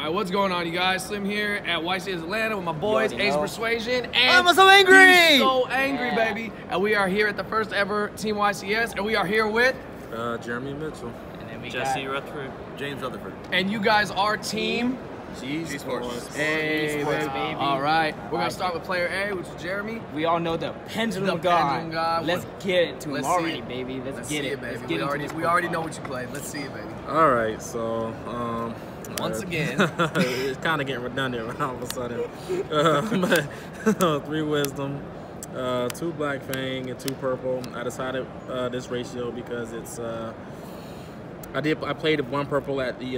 Alright, what's going on, you guys? Slim here at YCS Atlanta with my boys, Ace Persuasion, and I'm so angry! He's so angry, baby. And we are here at the first ever Team YCS, and we are here with Jeremy Mitchell, And then we Jesse Rutherford, James Rutherford. and you guys are Team Sports. Hey, Sports, baby. baby. Alright, we're gonna start with player A, which is Jeremy. We all know the pendulum The pendulum god. god. Let's get it to Let's him see already, it. baby. Let's get see it. baby. Let's get We already know what you played. Let's see it, baby. All right, so Once again. it's kind of getting redundant all of a sudden. But 3 wisdom, 2 black fang, and 2 purple. I decided this ratio because it's I played 1 purple at the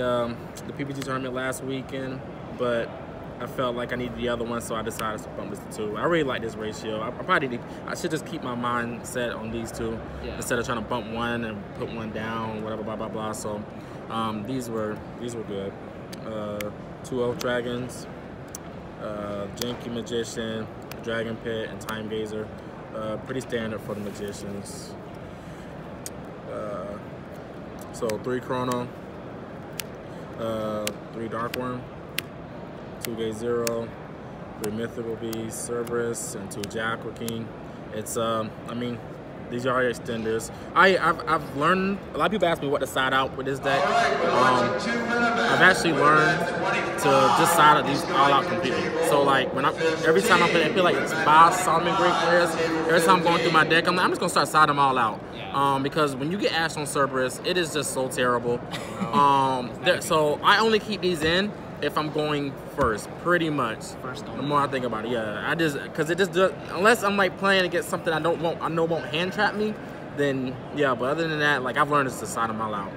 PPG tournament last weekend, but I felt like I needed the other one, so I decided to bump this to 2. I really like this ratio. I should just keep my mind set on these 2 instead of trying to bump 1 and put 1 down, whatever, blah blah blah. So these were good. 2 Elf Dragons, Janky Magician, Dragon Pit, and Time Gazer. Pretty standard for the magicians. So 3 Chrono, 3 Darkworm, 2 Gate Zero, 3 Mythical Beasts, Cerberus, and 2 Jackal King. It's I mean, these are extenders. I've learned, a lot of people ask me what to side out with this deck. I've actually learned to just side out these all out completely. So like every time I feel like it's 5 Solomon Great players. Every time I'm going through my deck, I'm just gonna start siding them all out. Because when you get Ash on Cerberus, it is just so terrible. So I only keep these in if I'm going first, pretty much. The more I think about it, because it just does, unless I'm like playing against something I know won't hand trap me, then yeah. But other than that, like I've learned to side them all out.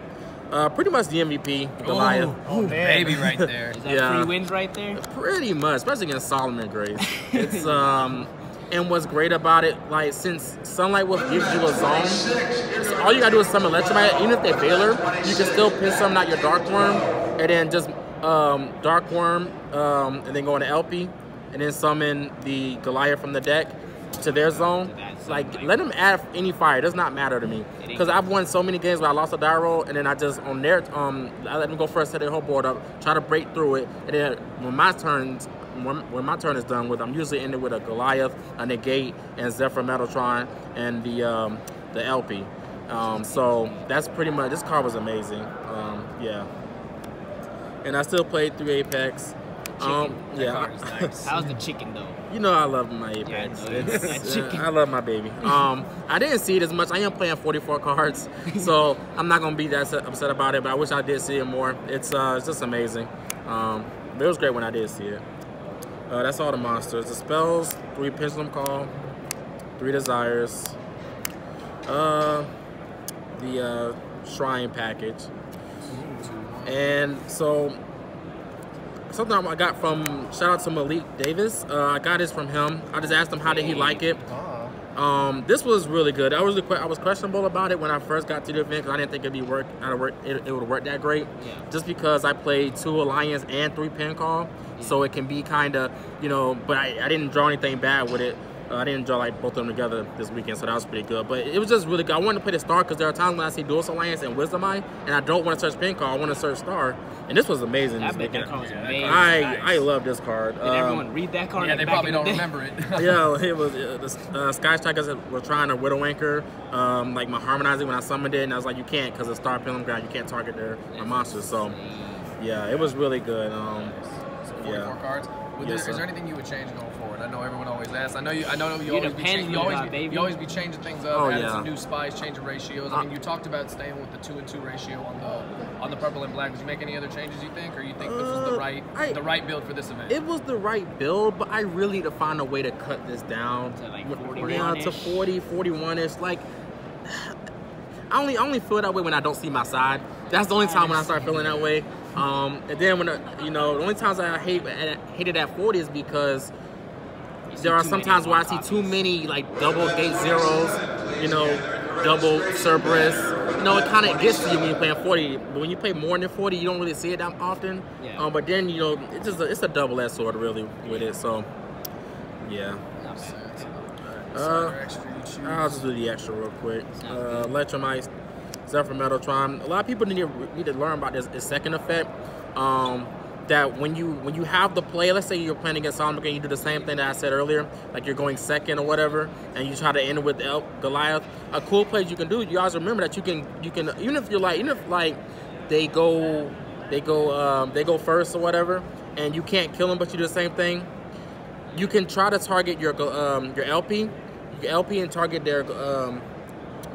Pretty much the MVP, Goliath. Oh baby, right there. Is that 3 wins right there? Pretty much, especially against Solomon Grace. It's and what's great about it, like since Sunlight Wolf gives you a zone, so all you gotta do is summon Electromite. Even if they Veiler, you can still piss summon out your Dark Worm, and then just Dark Worm, and then go into LP, and then summon the Goliath from the deck to their zone. Like, let them add any fire. It does not matter to me. Because I've won so many games where I lost a die roll, and then I just, on their, I let them go first, set their whole board up, try to break through it, and then when my turn is done with, I'm usually ending with a Goliath, a Negate, and Zephyr Metaltron, and the LP. So that's pretty much, this card was amazing. Yeah. And I still played through Apex. Nice. How's the chicken though? You know I love my Apex. Yeah, I love my baby. I didn't see it as much. I am playing 44 cards, so I'm not gonna be that upset about it. But I wish I did see it more. It's just amazing. But it was great when I did see it. That's all the monsters. The spells: 3 Pendulum Call, 3 Desires, the Shrine package, and so. Something I got from, shout out to Malik Davis. I got this from him. I just asked him how did he like it. This was really good. I was questionable about it when I first got to the event because I didn't think it would work that great. Just because I played 2 Alliance and 3 Pen Call, so it can be kind of, but I didn't draw anything bad with it. I didn't draw like both of them together this weekend, so that was pretty good. But it was just really good. I wanted to play the Star because there are times when I see Dual Alliance and Wisdom Eye, and I don't want to search Pen Call. I want to search Star, and this was amazing. That card was amazing. I love this card. Did everyone read that card? Yeah, they probably don't remember it. Yeah, it was the Sky Strikers were trying to Widow Anchor, like my Harmonizing when I summoned it, and I was like, you can't because it's Star Pilgrim Ground. You can't target my monsters. So yeah, it was really good. So 44 cards. Is there anything you would change going forward? I know everyone always asks. I know you always be changing things up, adding some new spies, changing ratios. I mean, you talked about staying with the 2-2 ratio on the purple and black. Did you make any other changes you think, or you think this was the right build for this event? It was the right build, but I really need to find a way to cut this down to like 41-ish. To 40, 41-ish. Like I only feel that way when I don't see my side. That's the only time when I start feeling that way. And then when the only times I hated at 40 is because there are some times where I see too many like double Gate Zeros, double Cerberus. It kind of gets to you when you're playing 40. But when you play more than 40, you don't really see it that often. But then it's a double-edged sword really with it. So yeah. I'll just do the extra real quick. Electromite, Zephyr Metaltron. A lot of people need to learn about this second effect. that when you have the play, let's say you're playing against Solomon and you do the same thing that I said earlier, like you're going second or whatever, and you try to end with Goliath. A cool play you can do. You guys remember that you can even if they go first or whatever, and you can't kill them, but you do the same thing. You can try to target your LP and target their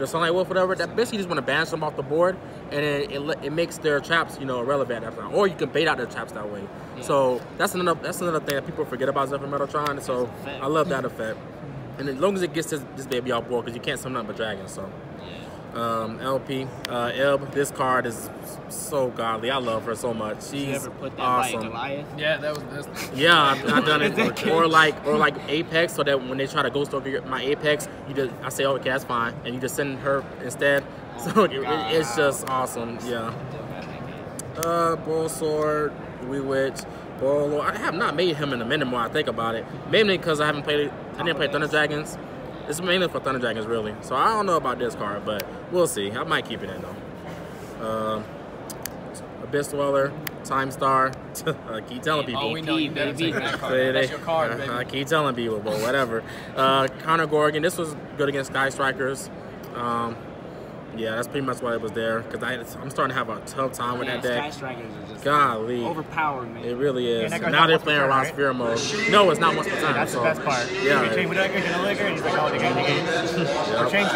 Sunlight Wolf, whatever. That basically just want to banish them off the board, and then it makes their traps, irrelevant. Or you can bait out their traps that way. Yeah. So that's another thing that people forget about Zephyr Metaltron. So I love that effect. And as long as it gets this baby off board, because you can't summon nothing but dragons. So LP, Eb, this card is so godly. I love her so much. She's you ever put that awesome. By Goliath? Yeah, that was this. Yeah, I've done it. or like Apex, so that when they try to ghost over my Apex, I say, okay, that's fine, and you just send her instead. So it's just awesome. Yeah. Bull Sword, Witch, Bull Lord. I have not made him in a minute more. I think about it, mainly because I didn't play Thunder Dragons. It's mainly for Thunder Dragons, really. So I don't know about this card, but we'll see. I might keep it in, though. Abyss Dweller, Time Star. I keep telling people. Oh, we know you better take that card. That's your card, baby. I keep telling people, but whatever. Counter Gorgon. This was good against Sky Strikers. Yeah, that's pretty much why it was there. Because I'm starting to have a tough time with that deck. Sky Strikers are just golly, overpowered, man. It really is. Yeah, now they're playing around Sphere mode. No, it's not once per time. That's the best part. Yeah. You change with that in a liquor, and he's like, oh, they got the game. Or change.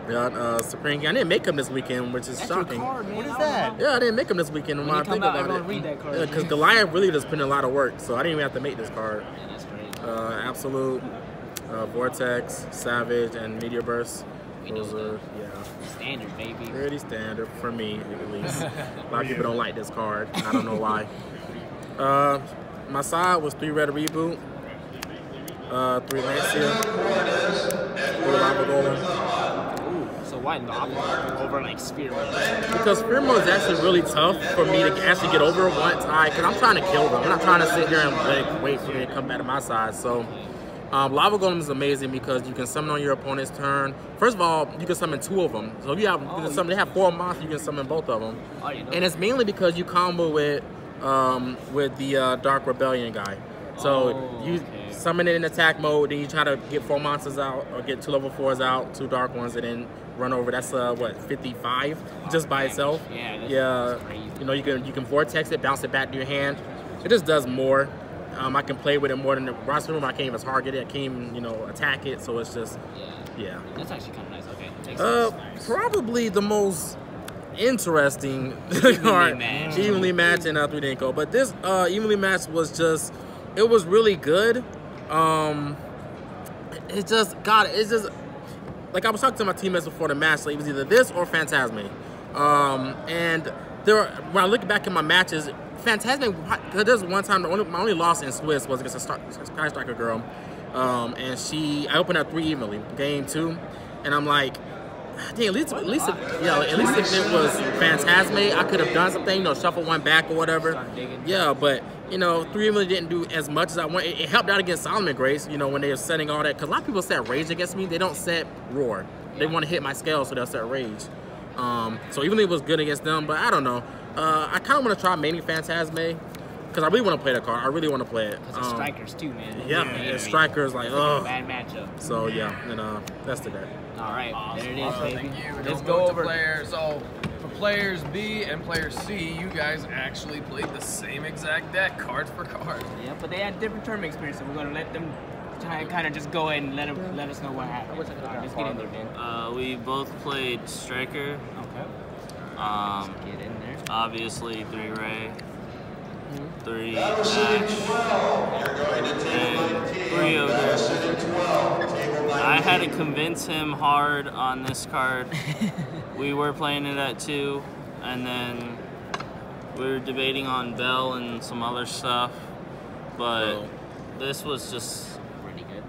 Yeah, Supreme King. I didn't make him this weekend, which is shocking. Card, what is that? Yeah, I didn't make him this weekend. When I think about it. Read that card. Yeah, because Goliath really just put in a lot of work, so I didn't even have to make this card. Yeah, that's great. Absolute, Vortex, Savage, and Meteor Burst. Those are, standard, baby. Pretty standard for me, at least. A lot of people don't like this card. I don't know why. My side was 3 Red Reboot, 3 Lancia, 3 Lava Golem. So why Lava over like Sphere Mode? Because Sphere Mode is actually really tough for me to actually get over once because I'm trying to kill them. I'm not trying to sit here and wait for them to come back to my side. So. Lava Golem is amazing because you can summon on your opponent's turn. First of all, you can summon 2 of them. So if you have, they have 4 monsters, you can summon both of them. And it's mainly because you combo with the Dark Rebellion guy. So you summon it in attack mode, then you try to get 4 monsters out or get 2 level 4s out, 2 dark ones, and then run over. That's 55 just by itself. Yeah. Crazy. You can vortex it, bounce it back to your hand. It just does more. I can play with it more than the roster room. I can't even target it. I can't even, attack it. So it's just, yeah. That's actually kind of nice. Okay. Makes sense. Probably the most interesting card. Evenly matched in 3 Dinko. But this evenly matched was just, it was really good. It's just, like I was talking to my teammates before the match, so it was either this or Phantasme. And when I look back at my matches, Phantasme, there's one time, my only loss in Swiss was against a Sky Striker girl. And I opened up 3 evenly, game 2, and I'm like, dang, at least if it was Phantasme, I could have done something, shuffle 1 back or whatever. Yeah, but 3 evenly didn't do as much as I wanted. It helped out against Solomon Grace, when they were setting all that, because a lot of people set Rage against me. They don't set Roar. They want to hit my scale, so they'll set Rage. So even though it was good against them, but I don't know. I kind of want to try mainly Phantasme because I really want to play the card. I really want to play it. Because strikers too, man. Yeah, strikers like bad matchup. So yeah, and that's the deck. All right, awesome. There it is, baby. Thank you. Let's go over players. So for players B and player C, you guys actually played the same exact deck, cards for cards. Yeah, but they had different tournament experience, so we're gonna let them kind of just go ahead and let us know what happened. Let's get in there, Ben. We both played Striker. Okay. Get in there. Obviously 3 Ray, 3 Match, and 3 Ogre. I had to convince him hard on this card. We were playing it at 2, and then we were debating on Bell and some other stuff, but this was just pretty good.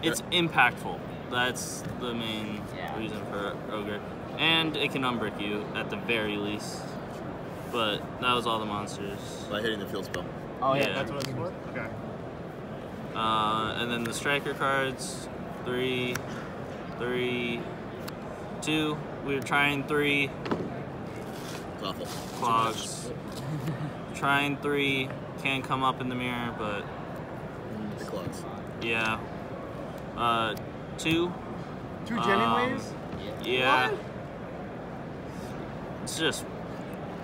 It's impactful. That's the main reason for Ogre. And it can unbrick you at the very least. But that was all the monsters. By hitting the field spell. Oh yeah, that's what it's for? Okay. And then the striker cards, 3, 2. We were trying 3. Clogs. Trying 3 can come up in the mirror, but the clogs. Yeah. 2. 2 genuine ways? Yeah. What? It's just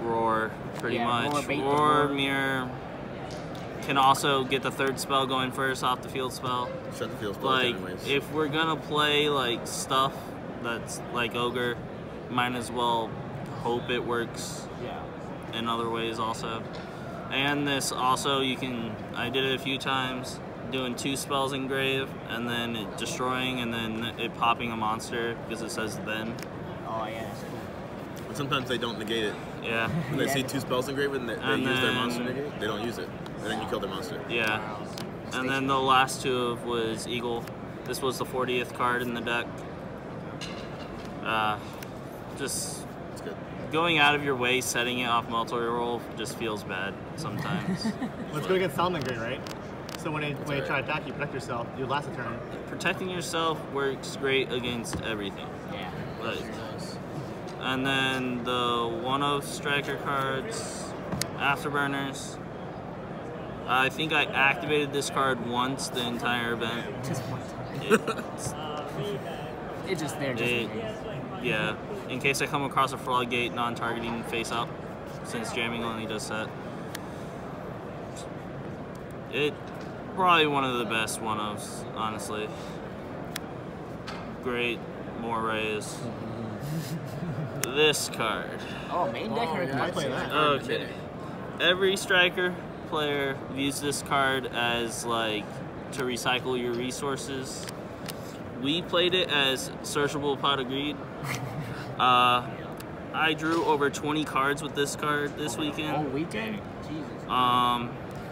roar, pretty much. Roar, mirror. Can also get the 3rd spell going first off the field spell. Shut the field spell. Like, if we're gonna play like stuff that's like Ogre, might as well hope it works. Yeah. In other ways also. And this also, you can, I did it a few times, doing 2 spells in Grave, and then it destroying, and then it popping a monster, because it says then. Oh yeah, that's cool. But sometimes they don't negate it. Yeah. When they see 2 spells engraved and they use their monster negate, they don't use it. And then you kill their monster. Yeah. And then the last 2 was Eagle. This was the 40th card in the deck. Just It's good. going out of your way, setting it off multi-roll just feels bad sometimes. Let's go against Salmon Gray, right? So when they try to attack you, protect yourself, you last a turn. Protecting yourself works great against everything. Yeah. Like, and then the 1-0 striker cards, Afterburners. I think I activated this card once the entire event. Just one time. It's just there, just in case. Yeah, in case I come across a Frog Gate non-targeting face up, since jamming only does that. It probably one of the best 1-0s, honestly. Great, more rays. This card. Oh, main deck or I play that. Okay. Every striker player views this card as like to recycle your resources. We played it as Searchable Pot of Greed. I drew over 20 cards with this card this weekend. Oh, weekend? Jesus.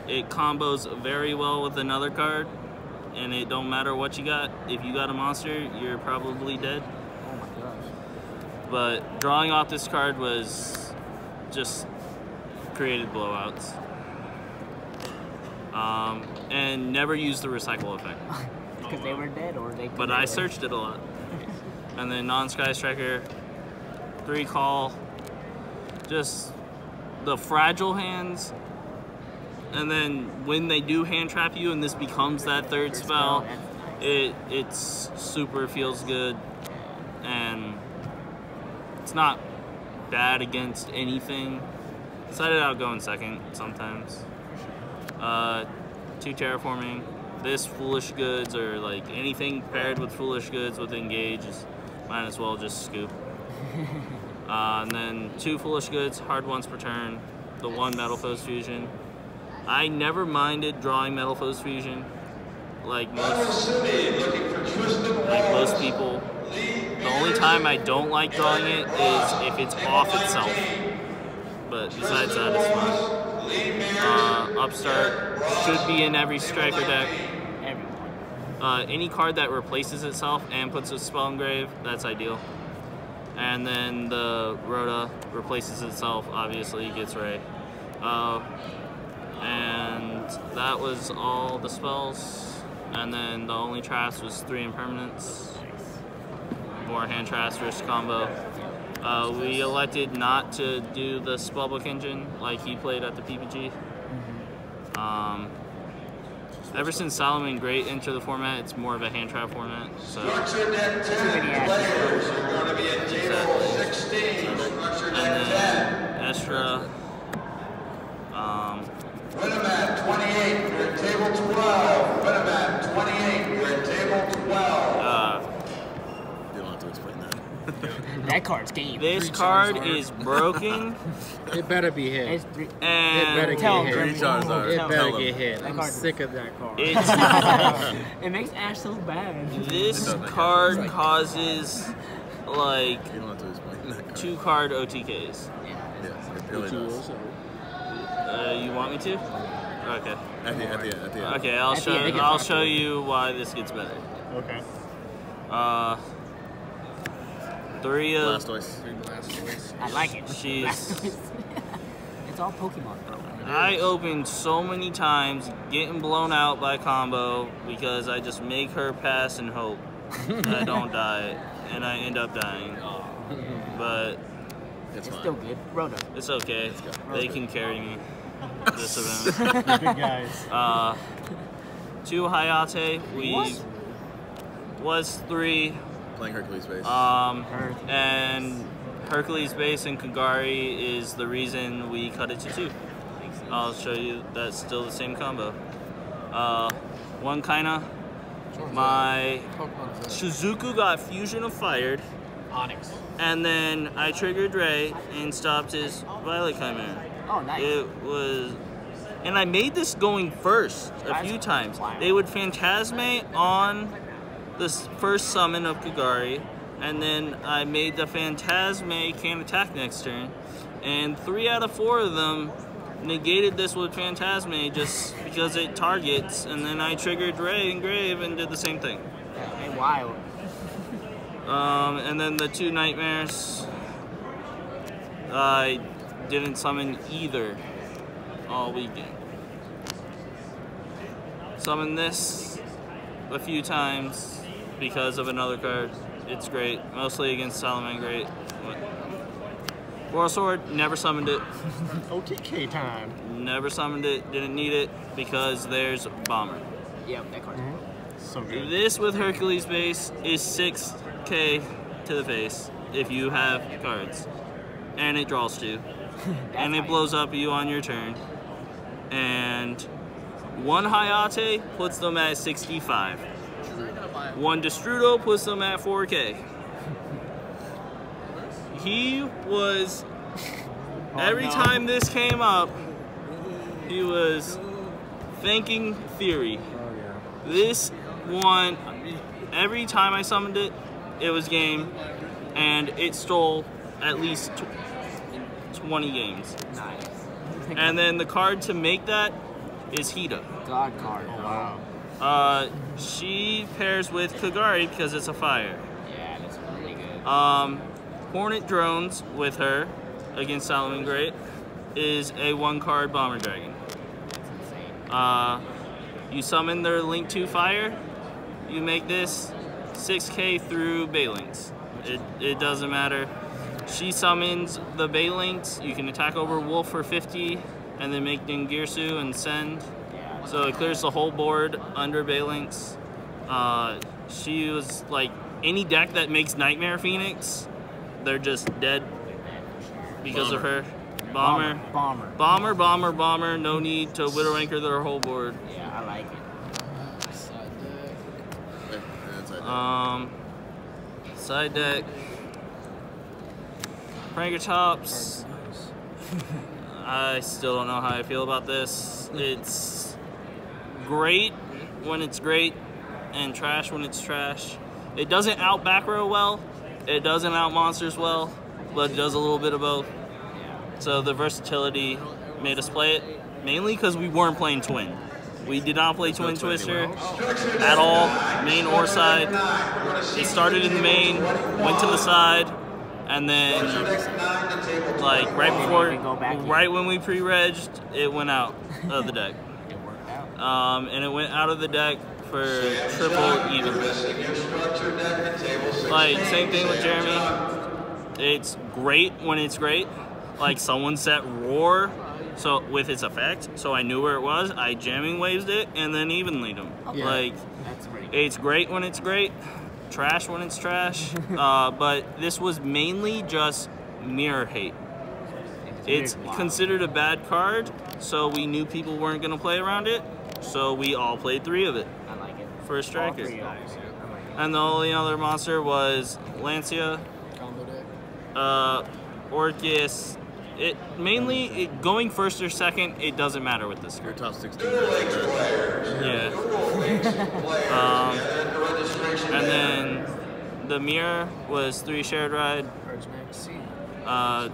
It combos very well with another card, and it don't matter what you got. If you got a monster, you're probably dead. Oh my gosh. But drawing off this card was just created blowouts. And never used the recycle effect. Because they were dead or they. But I searched it a lot. And then non-Sky Striker, 3 call, just the fragile hands. And then when they do hand trap you and this becomes that 3rd spell, it's super feels good. And it's not bad against anything. Decided I'll go in 2nd sometimes. 2 terraforming. This Foolish Goods or like anything paired with Foolish Goods with Engage is might as well just scoop. And then 2 Foolish Goods, hard once per turn. The 1 Metal Foes Fusion. I never minded drawing Metal Foes Fusion like most people. The only time I don't like drawing it is if it's off itself. But besides that, it's fun. Upstart should be in every striker deck. Any card that replaces itself and puts a spell engrave, that's ideal. And then the Rhoda replaces itself, obviously gets Ray. And that was all the spells. And then the only traps was 3 impermanents. More hand traps, risk combo. We elected not to do the spellbook engine like he played at the PPG. Ever since Solomon Great entered the format, it's more of a hand trap format. So. And then Estra. Winneman 28, you're at table 12. Winneman 28, you're at table 12. You don't have to explain that. That card's game. This card is broken. It better be hit. And it better get hit. It better get hit. I'm sick of that card. It makes Ash so bad. This card causes like You don't have to explain that card. 2 card OTKs. Yes, it really does. You want me to? Okay. At the end. Okay, I'll show you why this gets better. Okay. 3 of Blastoise. I like it. She's. It's all Pokemon, bro. I opened so many times getting blown out by combo because I just make her pass and hope I don't die, and I end up dying. But It's fine. Still good. Roto. It's okay. They can carry me this event. Good guys. 2 Hayate. Was 3. Playing Hercules base. And Hercules base and Kagari is the reason we cut it to 2. I'll show you that's still the same combo. 1 Kaina. My Shizuku got Fusion of Fired. Onyx. And then I triggered Ray and stopped his Violet Chimera. Oh, nice. It was... And I made this going first a few times. They would Phantasme on the first summon of Kagari, and then I made the Phantasme can attack next turn, and 3 out of 4 of them negated this with Phantasme just because it targets, and then I triggered Ray and Grave and did the same thing. Hey, wild. And then the 2 Nightmares, I didn't summon either all weekend. Summoned this a few times because of another card. It's great, mostly against Salaman. Great. War Sword, never summoned it. OTK time. Never summoned it, didn't need it because there's Bomber. Yep, that card. So good. This with Hercules base is 6k to the face if you have cards. And it draws 2. And it blows up you on your turn. And 1 Hayate puts them at 65. 1 Destrudo puts them at 4k. He was, every time this came up, he was thanking Theory. This one, every time I summoned it, it was game, and it stole at least 20 games. Nice. And then the card to make that is Hida. God card. Oh, wow. She pairs with Kagari because it's a fire. Yeah, that's really good. Hornet Drones with her against Salaman Great is a 1-card Bomber Dragon. That's insane. You summon their Link 2 Fire, you make this 6k through Baylinks. It doesn't matter. She summons the Baylinks, you can attack over Wolf for 50, and then make Dingirsu and send. So it clears the whole board under Baylinks. She was like, any deck that makes Nightmare Phoenix, they're just dead because of her. Bomber. No need to Widow Anchor their whole board. Yeah, I like it. Side deck. Pranker Tops. I still don't know how I feel about this. It's great when it's great and trash when it's trash. It doesn't out back row well, it doesn't out monsters well, but it does a little bit of both. So the versatility made us play it, mainly because we weren't playing Twin. We did not play Twin Twister at all, main or side. It started in the main, went to the side, and then like right when we pre-regged, it went out of the deck. And it went out of the deck for triple even. Like, same thing with Jeremy. It's great when it's great. Like, someone set Roar so with its effect, so I knew where it was. I jamming waved it and then evenly them. Yeah. Like, it's great when it's great, trash when it's trash. But this was mainly just mirror hate. It's considered a bad card, so we knew people weren't going to play around it, so we all played 3 of it. I like it. For a striker. And the only other monster was Lancia. Combo deck. Orcus. It mainly going first or second, it doesn't matter with this Your card. top 16. Yeah. And then the mirror was 3 shared ride. I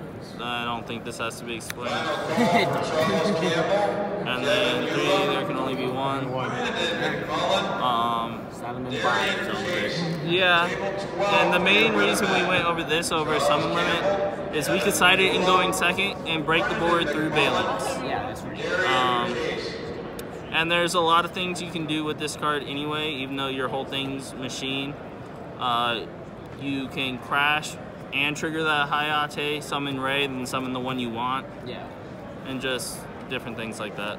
don't think this has to be explained. And then 3, there can only be 1. Yeah, and the main reason we went over this over summon limit is we could side it in going second and break the board through Baylinks. Yeah, that's right. And there's a lot of things you can do with this card anyway, even though your whole thing's machine. You can crash and trigger that high Ate, summon Ray, then summon the one you want. Yeah. And just different things like that.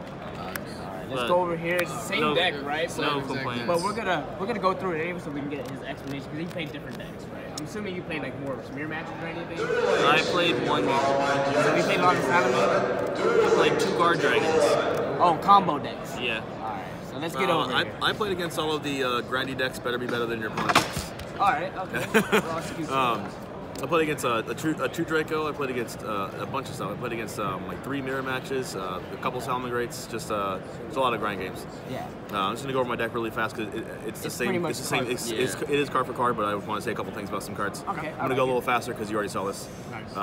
Let's go over here. It's the same deck, right? No complaints. But we're gonna go through it anyway so we can get his explanation because he played different decks, right? I'm assuming you played like more smear matches or anything. I played one mirror. So you played on the Salamander? I played 2 guard dragons. Oh, combo decks. Yeah. Alright, so let's get over here. I played against all of the grindy decks. Better be better than your opponent's decks. Alright, okay. I played against a true Draco. I played against a bunch of stuff. I played against like 3 mirror matches, a couple Salamangreats, just a lot of grind games. Yeah. I'm just gonna go over my deck really fast because it's the same. It's the same. It is card for card, but I want to say a couple things about some cards. Okay. I'm gonna go a little faster because you already saw this. Nice.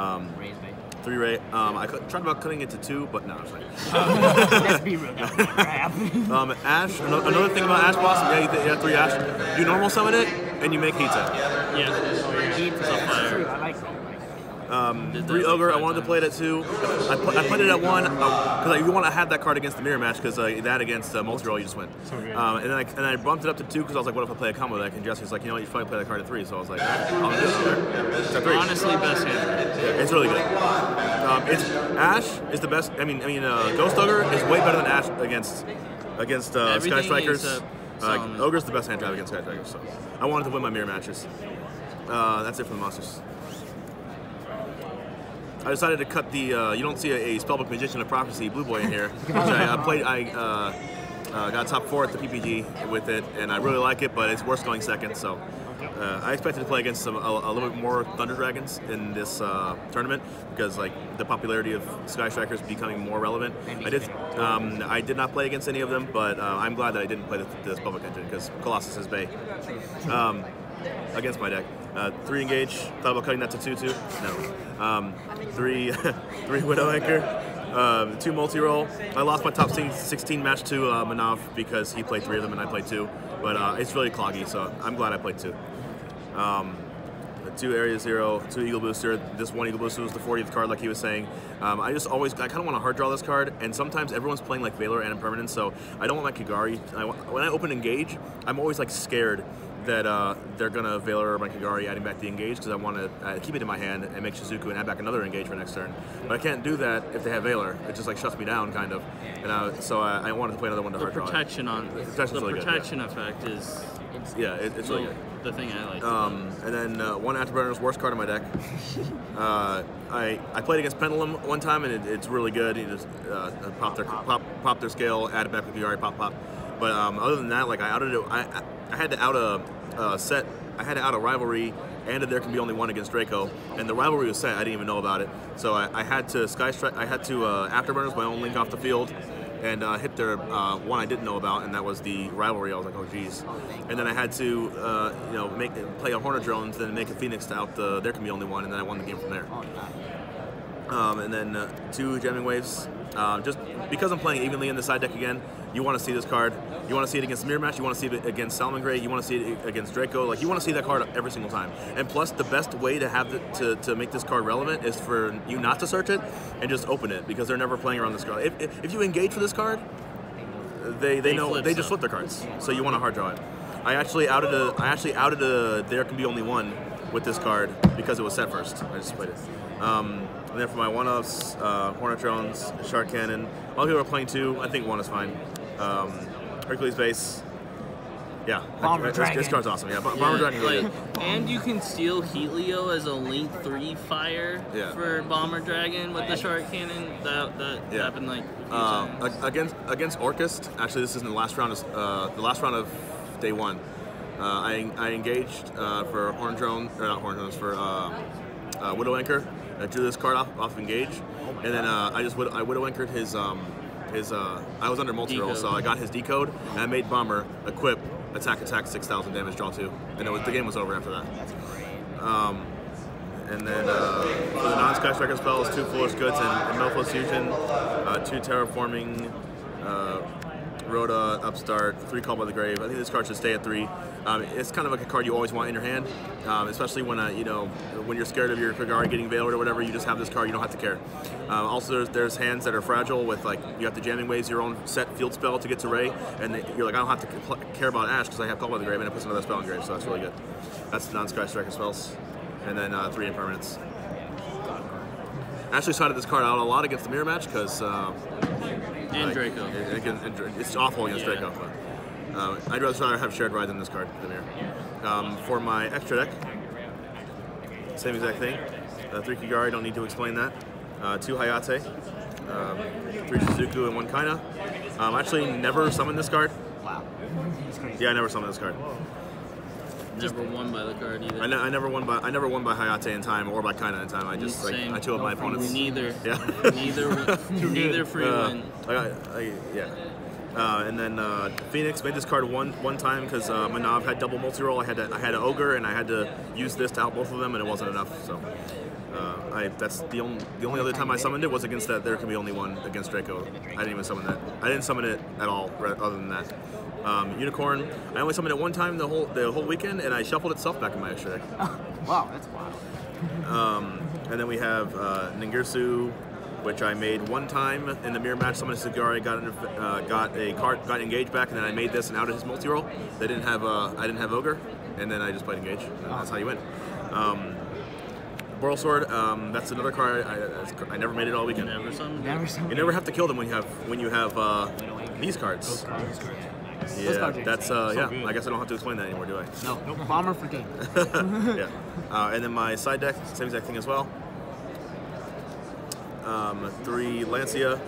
3 Ray. I tried about cutting it to 2, but no, it's fine. Let's be real. Ash. Another thing about Ash Blossom. Yeah, you have 3 Ash. You normal summon it and you make heat tap. Yeah. Heat fire. I like that. 3 Ogre, I wanted to play it at 2. I put it at 1 because you want to have that card against the mirror match because that against multi-roll you just win. And then I bumped it up to 2 because I was like, what if I play a combo deck? And Jesse's like, you know what, you should probably play that card at 3. So I was like, I'll do it. It's at 3. Honestly, best hand. Yeah, it's really good. Ash is the best. I mean, Ghost Ogre is way better than Ash against Sky Strikers. Ogre's the best hand trap against Sky Strikers. So I wanted to win my mirror matches. That's it for the monsters. I decided to cut the, you don't see a Spellbook Magician of Prophecy Blue Boy in here, which I got top 4 at the PPG with it, and I really like it, but it's worth going second, so. I expected to play against a little bit more Thunder Dragons in this tournament because like the popularity of Sky Strikers becoming more relevant. I did not play against any of them, but I'm glad that I didn't play this Public Engine because Colossus is Bay against my deck. 3 engage. Thought about cutting that to 2/2. No. 3 Widow Anchor. 2 multi-roll. I lost my top 16 match to Manav because he played 3 of them and I played 2. But it's really cloggy, so I'm glad I played 2. 2 Area 0, 2 Eagle Booster. This 1 Eagle Booster was the 40th card, like he was saying. I kind of want to hard draw this card, and sometimes everyone's playing like Valor and Impermanence, so I don't want my Kagari. When I open Engage, I'm always like scared that they're gonna Valor my Kagari, adding back the Engage, because I want to keep it in my hand and make Shizuku and add back another Engage for next turn. But I can't do that if they have Valor. It just like shuts me down, kind of. And so I wanted to play another one to hard draw. The protection effect is. It's really good. The thing I like. And then 1 Afterburner's worst card in my deck. I played against Pendulum one time, and it's really good. You just pop their scale, add it back with Kagari, pop. But other than that, like I had to out a set. I had to out a rivalry, and there can be only 1 against Draco. And the rivalry was set. I didn't even know about it. So I had to Afterburners my own link off the field, and hit their one I didn't know about, and that was the rivalry. I was like, oh geez. And then I had to play a Hornet Drones, then make a Phoenix to out the there can be only 1, and then I won the game from there. And then 2 Jamming Waves. Just because I'm playing evenly in the side deck again, you want to see this card. You want to see it against Mirror Match. You want to see it against Salamangreat. You want to see it against Draco. Like you want to see that card every single time. And plus, the best way to have to make this card relevant is for you not to search it and just open it because they're never playing around this card. If you engage for this card, they just flip their cards. So you want to hard draw it. I actually outed a There Can Be Only 1 with this card because it was set first. I just played it. And then for my 1-ups, Hornet Drones, Shark Cannon. A lot of people are playing 2. I think 1 is fine. Hercules Base. Yeah, this card's awesome. Yeah, Bomber Dragon. And you can steal Helio as a Link 3 fire for Bomber Dragon with the Shark Cannon. That happened like a few times. Against Orcust. Actually, this isn't the last round. The last round of day 1. I engaged for Horn Drone, or not Horn Drones, for Widow Anchor. I drew this card off Engage, and then I Widow Anchored his I was under multi-roll, so I got his decode, and I made Bomber equip attack 6,000 damage, draw 2, and the game was over after that. And then for the non-Sky Striker spells, 2 Foolish Goods and Melflow Fusion, 2 Terraforming, Rhoda, Upstart, 3 Call by the Grave. I think this card should stay at 3. It's kind of like a card you always want in your hand, especially when when you're scared of your Kagari getting veiled or whatever. You just have this card. You don't have to care. Also, there's hands that are fragile with you have to Jamming Waves your own set field spell to get to Ray, and you're like, I don't have to care about Ash because I have Call by the Grave, and it puts another spell in grave, so that's really good. That's non-Sky Striker spells. and then 3 impermanents. I actually started this card out a lot against the mirror match because Draco. It's awful against Draco. But, I'd rather have shared ride than this card, the mirror. For my extra deck, same exact thing. 3 Kigari, don't need to explain that. 2 Hayate, 3 Shizuku, and 1 Kaina. Actually, never summoned this card. Wow. Yeah, I never summoned this card. Never won by the card either. I never won by Hayate in time or by Kaina in time. I just I two of my opponents. Neither. Yeah. neither free win. And then Phoenix made this card one time because Manav had double multi-roll. I had an Ogre and I had to use this to out both of them, and it wasn't enough. So that's the only other time I summoned it was against that. There can be only one against Draco. I didn't even summon that. I didn't summon it at all. Other than that, Unicorn. I only summoned it one time the whole weekend, and I shuffled itself back in my extra deck. Oh, wow, that's wild. And then we have Ningirsu, which I made one time in the mirror match. Summoned Sigari, got engaged back, and then I made this and outed his multi-roll. I didn't have Ogre, and then I just played engage. And that's how you win. Boral Sword, that's another card I never made it all weekend. Never summoned. You never have to kill them when you have these cards. Yeah, that's yeah. I guess I don't have to explain that anymore, do I? No, bomber for game. Yeah, and then my side deck, same exact thing as well. 3 Lancia.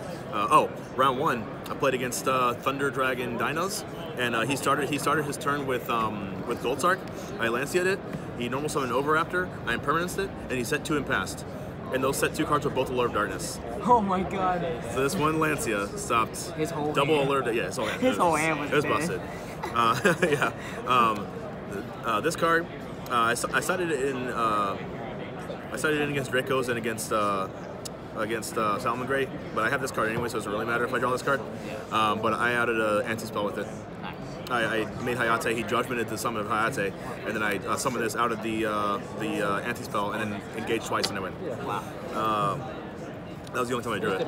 Round 1, I played against Thunder Dragon Dinos, and he started his turn with Goldsark. I Lancia'd it. He normal summoned Overraptor. I impermanented it, and he set 2 and passed. And those set 2 cards were both Alert of Darkness. Oh my god. So this one Lancia stopped his whole double hand. Alert. Yeah, his whole hand. His whole hand was It was busted. This card, I sided it in. I sided in against Dracos and against Salamangreat, but I have this card anyway, so it doesn't really matter if I draw this card. But I added an anti-spell with it. I made Hayate, he judgmented the summon of Hayate, and then I summoned this out of the anti-spell and then engaged twice and I win. Wow. That was the only time I drew it.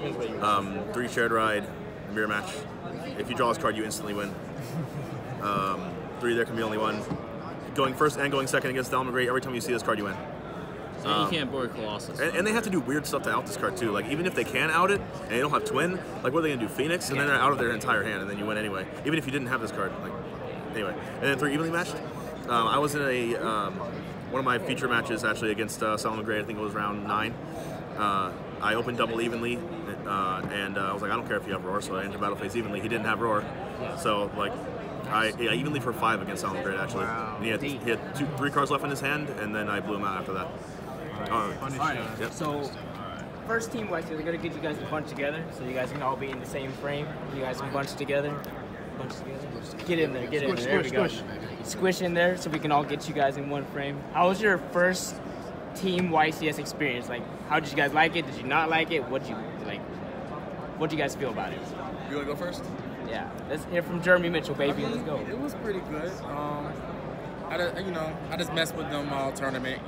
3 shared ride, mirror match. If you draw this card, you instantly win. 3, there can be only one. Going first and going second against Salamangreat, every time you see this card, you win. And you can't board Colossus. And they have to do weird stuff to out this card too. Like even if they can out it and they don't have twin, like what are they gonna do? Phoenix, and then they're out of their entire hand, and then you win anyway. Even if you didn't have this card, like anyway. And then 3 evenly matched. I was in a one of my feature matches actually against Salamangreat. I think it was round 9. I opened double evenly, and I was like, I don't care if you have roar, so I entered battle phase evenly. He didn't have roar, so like. I evenly for 5 against Salamangreat actually. Wow. And he had 3 cards left in his hand, and then I blew him out after that. Alright, Yep. so first team YCS, we're gonna get you guys to bunch together, so you guys can all be in the same frame. You guys can bunch together. Get in there, There we go. Squish in there, so we can all get you guys in one frame. How was your first team YCS experience? Like, how did you guys like it? Did you not like it? What did you guys feel about it? You wanna go first? Yeah, let's hear from Jeremy Mitchell, baby. Let's go. It was pretty good. I just messed with them all tournament.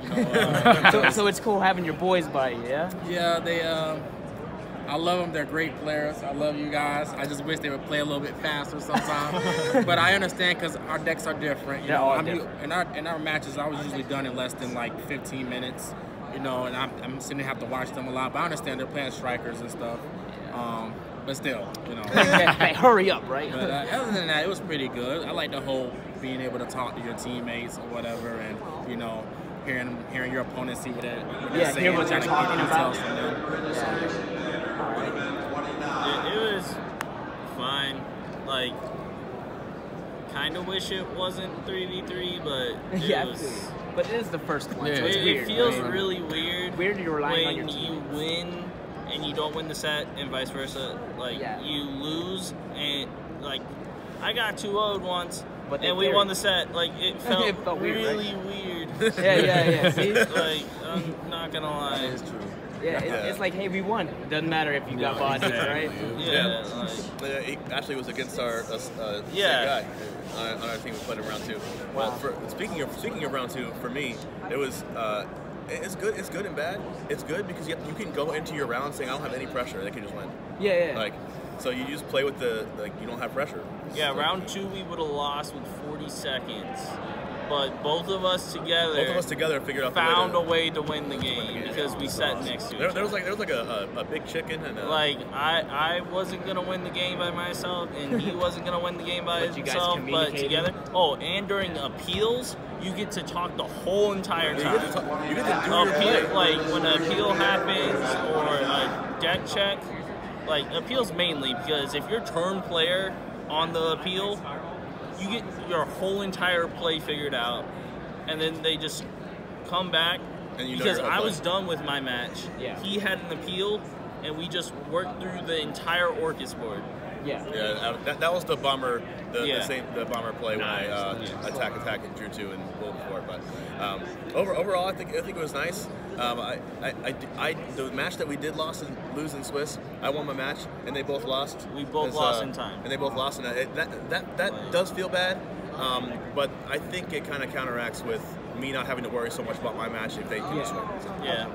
So it's cool having your boys by you, yeah? Yeah, they. I love them. They're great players. I love you guys. I just wish they would play a little bit faster sometimes. But I understand because our decks are different. They're all different. In our matches, I was usually done in less than like 15 minutes. And I'm sitting there have to watch them a lot. But I understand they're playing strikers and stuff. But still, Hey, hurry up, right? But other than that, it was pretty good. I like the whole being able to talk to your teammates or whatever, and hearing your opponent see what they're saying, hear what they're talking about. From them. It was fine. Like, kind of wish it wasn't 3v3, but it was. But it is the first one, so it, it's weird. It feels really weird. Weird you're relying on your when you win and you don't win the set, and vice versa. Like you lose, and like I got 2-0'd once, and we won the set. Like it felt really weird. Yeah. See? Like I'm not gonna lie. That is true. Yeah, it's like, hey, we won. It doesn't matter if you got bodies, right? Yeah. He actually was against our guy on our team. We played in round 2. Wow. Speaking of round 2, for me, it was. It's good. It's good and bad. It's good because you can go into your round saying I don't have any pressure. They can just win. Yeah. Like, so you just play with you don't have pressure. Yeah, round 2 we would have lost with 40 seconds, but both of us together figured out found a way to win the game because we sat next to each other. There was like a big chicken and like I wasn't gonna win the game by myself, and he wasn't gonna win the game by himself, but together. Oh, and during appeals, you get to talk the whole entire time. You get to do your play. Like when an appeal happens or a deck check, like appeals mainly because if you're turn player on the appeal, you get your whole entire play figured out, and then they just come back because I was done with my match. Yeah. He had an appeal, and we just worked through the entire Orcus board. Yeah. Yeah. That was the bomber, the bomber play when I attack and drew 2 and rolled 4. But overall, I think it was nice. The match that we did lose in Swiss, I won my match, and they both lost. We both lost in time. And they both lost, and that does feel bad. But I think it kind of counteracts with me not having to worry so much about my match if they do win. Yeah.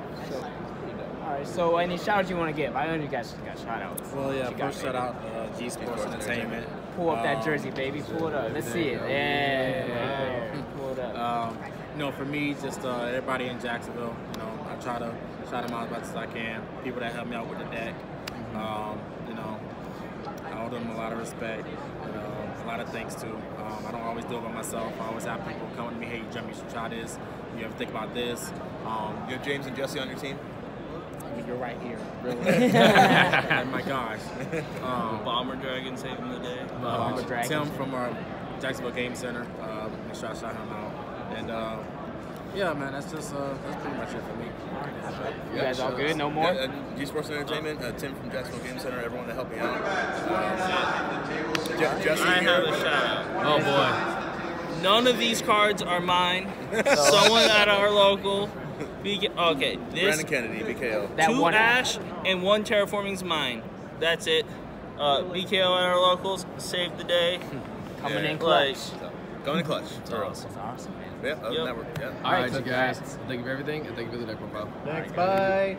All right, so any shout-outs you want to give? I know you guys got shout-outs. Well, yeah, first shout-out G Sports Entertainment. Pull up that jersey, baby. Pull it up. Let's see it. Yeah. Pull it up. You know, for me, just everybody in Jacksonville, you know, I try to shout them out as much as I can. People that help me out with the deck. You know, I owe them a lot of respect. A lot of thanks too. I don't always do it by myself. I always have people coming to me, hey, Jim, you should try this. You ever think about this? You have James and Jesse on your team? You're right here. Really? Oh my gosh. Bomber Dragon saving the day. Bomber Dragon. Tim from our Jacksonville Game Center. Make sure I shout him out. And yeah, man, that's pretty much it for me. You guys all good? No more? G Sports Entertainment, Tim from Jacksonville Game Center, everyone that helped me out. Jesse, I have a shout out. Oh boy. None of these cards are mine. Someone at our local. Okay, this Brandon Kennedy, BKO. That 2 one Ash and 1 Terraforming's mine. That's it. BKO at our locals saved the day. Coming in clutch. Going in clutch. That's awesome. That's awesome, man. Yeah, network. Yeah. All right, you guys. Thank you for everything, and thank you for the deck profile. Thanks, bye.